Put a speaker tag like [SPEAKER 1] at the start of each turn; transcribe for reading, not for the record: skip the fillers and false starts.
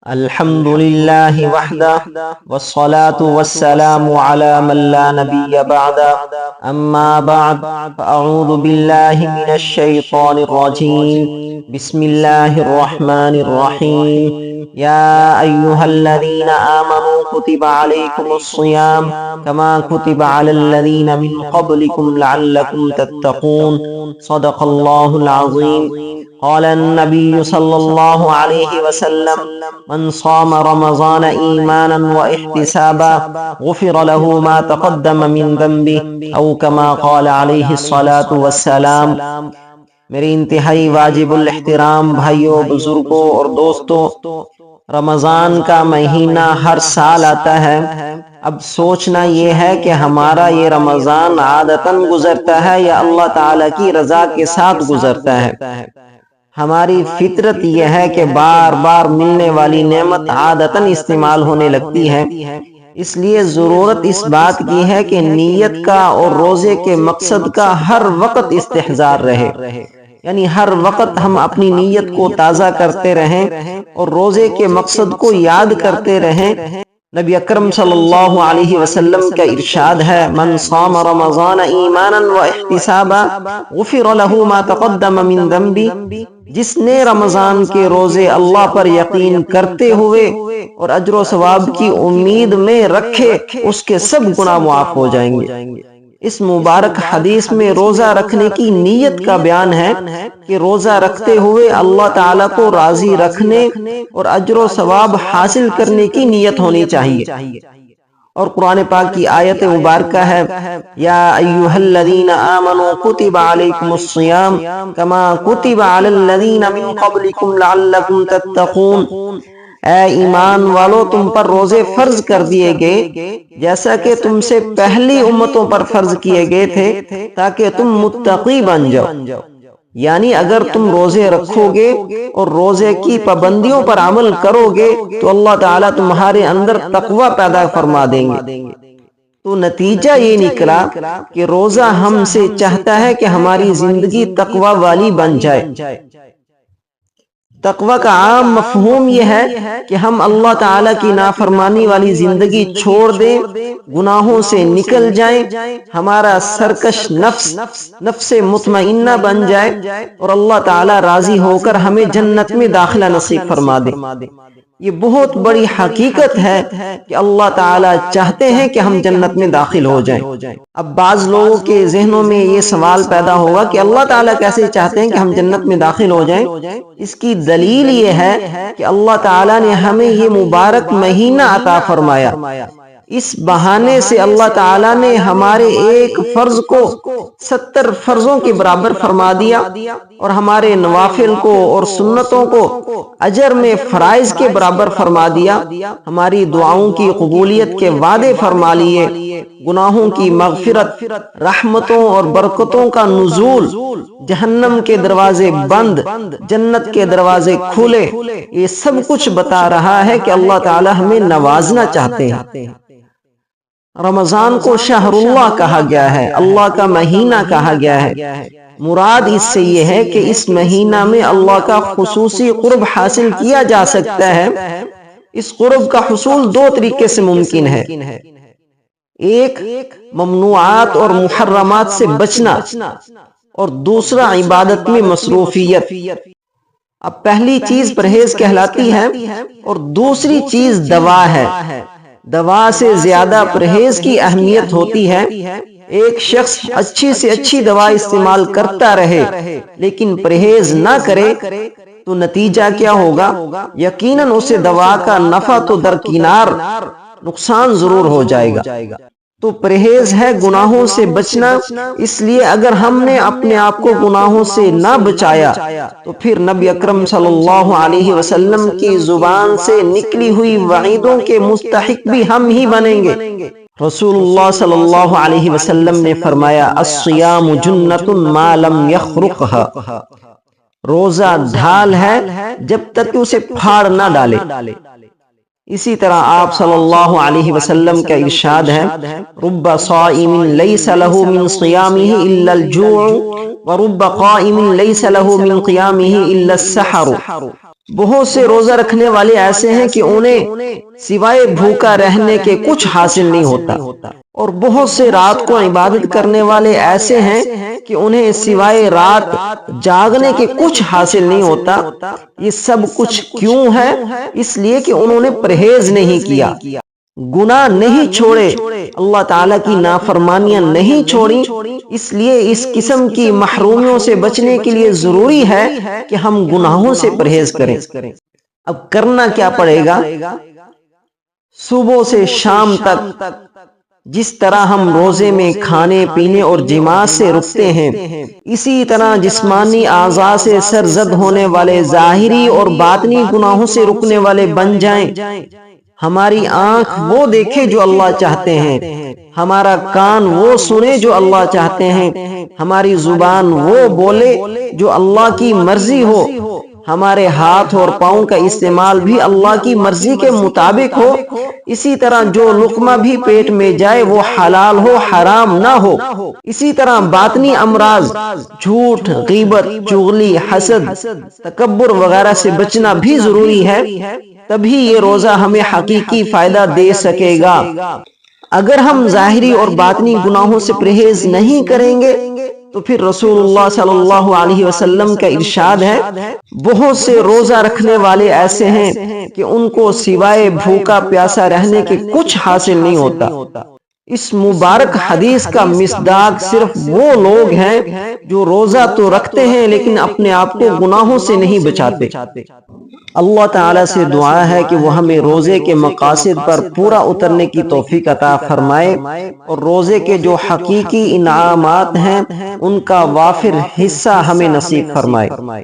[SPEAKER 1] الحمد لله وحده والصلاة والسلام على من لا نبي بعده أما بعد فأعوذ بالله من الشيطان الرجيم بسم الله الرحمن الرحيم يا أيها الذين آمنوا كتب عليكم الصيام كما كتب على الذين من قبلكم لعلكم تتقون صدق الله العظيم قال النبي صلى الله عليه وسلم من صام رمضان ایمانا واحتسابا غفر له ما تقدم من ذنبه او كما قال علیہ الصلاة والسلام۔ میری انتہائی واجب الاحترام بھائیوں، بزرگوں اور دوستوں، رمضان کا مہینہ ہر سال آتا ہے۔ اب سوچنا یہ ہے کہ ہمارا یہ رمضان عادتاً گزرتا ہے یا اللہ تعالیٰ کی رضا کے ساتھ گزرتا ہے۔ ہماری فطرت یہ ہے کہ بار بار ملنے والی نعمت عادتاً استعمال ہونے لگتی ہے، اس لیے ضرورت اس بات کی ہے کہ نیت کا اور روزے کے مقصد کا ہر وقت استحضار رہے، یعنی ہر وقت ہم اپنی نیت کو تازہ کرتے رہیں اور روزے کے مقصد کو یاد کرتے رہیں۔ نبی اکرم صلی اللہ علیہ وسلم کا ارشاد ہے، من صام رمضان ایمانا واحتسابا غفر له ما تقدم من ذنبه، جس نے رمضان کے روزے اللہ پر یقین کرتے ہوئے اور اجر و ثواب کی امید میں رکھے، اس کے سب گناہ معاف ہو جائیں گے۔ اس مبارک حدیث میں روزہ رکھنے کی نیت کا بیان ہے کہ روزہ رکھتے ہوئے اللہ تعالیٰ کو راضی رکھنے اور اجر و ثواب حاصل کرنے کی نیت ہونی چاہیے۔ اور قرآن پاک کی آیت مبارکہ ہے، یا ایھا الذین آمنوا کتب علیکم الصیام کما کتب علی الذین من قبلکم لعلکم تتقون، اے ایمان والو تم پر روزے فرض کر دیے گئے جیسا کہ تم سے پہلی امتوں پر فرض کیے گئے تھے تاکہ تم متقی بن جاؤ۔ یعنی اگر تم روزے رکھو گے اور روزے کی پابندیوں پر عمل کرو گے تو اللہ تعالیٰ تمہارے اندر تقوی پیدا فرما دیں گے۔ تو نتیجہ یہ نکلا کہ روزہ ہم سے چاہتا ہے کہ ہماری زندگی تقوی والی بن جائے۔ تقوی کا عام مفہوم یہ ہے کہ ہم اللہ تعالیٰ کی نافرمانی والی زندگی چھوڑ دیں، گناہوں سے نکل جائیں، ہمارا سرکش نفس مطمئنہ بن جائے اور اللہ تعالیٰ راضی ہو کر ہمیں جنت میں داخلہ نصیب فرما دے۔ یہ بہت بڑی حقیقت ہے کہ اللہ تعالیٰ چاہتے ہیں کہ ہم جنت میں داخل ہو جائیں۔ اب بعض لوگوں کے ذہنوں میں یہ سوال پیدا ہوگا کہ اللہ تعالیٰ کیسے چاہتے ہیں کہ ہم جنت میں داخل ہو جائیں؟ اس کی دلیل یہ ہے کہ اللہ تعالیٰ نے ہمیں یہ مبارک مہینہ عطا فرمایا، اس بہانے سے اللہ تعالیٰ نے ہمارے ایک فرض کو 70 فرضوں کے برابر فرما دیا اور ہمارے نوافل کو اور سنتوں کو اجر میں فرائض کے برابر فرما دیا، ہماری دعاؤں کی قبولیت کے وعدے فرما لیے، گناہوں کی مغفرت، رحمتوں اور برکتوں کا نزول، جہنم کے دروازے بند، جنت کے دروازے کھلے، یہ سب کچھ بتا رہا ہے کہ اللہ تعالیٰ ہمیں نوازنا چاہتے ہیں۔ رمضان کو شہر اللہ کہا گیا ہے، اللہ کا مہینہ کہا گیا ہے۔ مراد اس سے یہ ہے کہ اس مہینہ میں اللہ کا خصوصی قرب حاصل کیا جا سکتا ہے۔ اس قرب کا حصول 2 طریقے سے ممکن ہے، ایک ممنوعات اور محرمات سے بچنا اور دوسرا عبادت میں مصروفیت۔ اب پہلی چیز پرہیز کہلاتی ہے اور دوسری چیز دوا ہے۔ دوا سے زیادہ پرہیز کی اہمیت ہوتی ہے۔ ایک شخص اچھی سے اچھی دوا استعمال کرتا رہے لیکن پرہیز نہ کرے تو نتیجہ کیا ہوگا؟ یقیناً اسے دوا کا نفع تو درکنار، نقصان ضرور ہو جائے گا۔ تو پرہیز ہے گناہوں سے بچنا، اس لیے اگر ہم نے اپنے آپ کو گناہوں سے نہ بچایا تو پھر نبی اکرم صلی اللہ علیہ وسلم کی زبان سے نکلی ہوئی وعیدوں کے مستحق بھی ہم ہی بنیں گے۔ رسول اللہ صلی اللہ علیہ وسلم نے فرمایا، الصیام جنۃ ما لم یخرقها، روزہ ڈھال ہے جب تک کہ اسے پھاڑ نہ ڈالے۔ اسی طرح آپ صلی اللہ علیہ وسلم کا ارشاد ہے، رب صائم لیس له من صیامه الا الجوع ورب قائم لیس له من قیامه الا السحر، بہت سے روزہ رکھنے والے ایسے ہیں کہ انہیں سوائے بھوکا رہنے کے کچھ حاصل نہیں ہوتا، اور بہت سے رات کو عبادت کرنے والے ایسے ہیں کہ انہیں سوائے رات جاگنے کے کچھ حاصل نہیں ہوتا۔ یہ سب کچھ کیوں ہے؟ اس لیے کہ انہوں نے پرہیز نہیں کیا، گناہ نہیں چھوڑے، اللہ تعالیٰ کی نافرمانیاں نہیں چھوڑی۔ اس لیے اس قسم کی محرومیوں سے بچنے کے لیے ضروری ہے کہ ہم گناہوں سے پرہیز کریں۔ اب کرنا کیا پڑے گا؟ صبح سے شام تک جس طرح ہم روزے میں کھانے پینے اور جماع سے رکتے ہیں، اسی طرح جسمانی اعضاء سے سرزد ہونے والے ظاہری اور باطنی گناہوں سے رکنے والے بن جائیں۔ ہماری آنکھ وہ دیکھے جو اللہ چاہتے ہیں، ہمارا کان وہ سنے جو اللہ چاہتے ہیں، ہماری زبان وہ بولے جو اللہ کی مرضی ہو، ہمارے ہاتھ اور پاؤں کا استعمال بھی اللہ کی مرضی کے مطابق ہو۔ اسی طرح جو لقمہ بھی پیٹ میں جائے وہ حلال ہو، حرام نہ ہو۔ اسی طرح باطنی امراض، جھوٹ، غیبت، چغلی، حسد، تکبر وغیرہ سے بچنا بھی ضروری ہے، تبھی یہ روزہ ہمیں حقیقی فائدہ دے سکے گا۔ اگر ہم ظاہری اور باطنی گناہوں سے پرہیز نہیں کریں گے تو پھر رسول اللہ صلی اللہ علیہ وسلم کا ارشاد ہے، بہت سے روزہ رکھنے والے ایسے ہیں کہ ان کو سوائے بھوکا پیاسا رہنے کے کچھ حاصل نہیں ہوتا۔ اس مبارک حدیث کا مصداق صرف وہ لوگ ہیں جو روزہ تو رکھتے ہیں لیکن اپنے آپ کو گناہوں سے نہیں بچاتے۔ اللہ تعالیٰ سے دعا ہے کہ وہ ہمیں روزے کے مقاصد پر پورا اترنے کی توفیق عطا فرمائے، اور روزے کے جو حقیقی انعامات ہیں ان کا وافر حصہ ہمیں نصیب فرمائے۔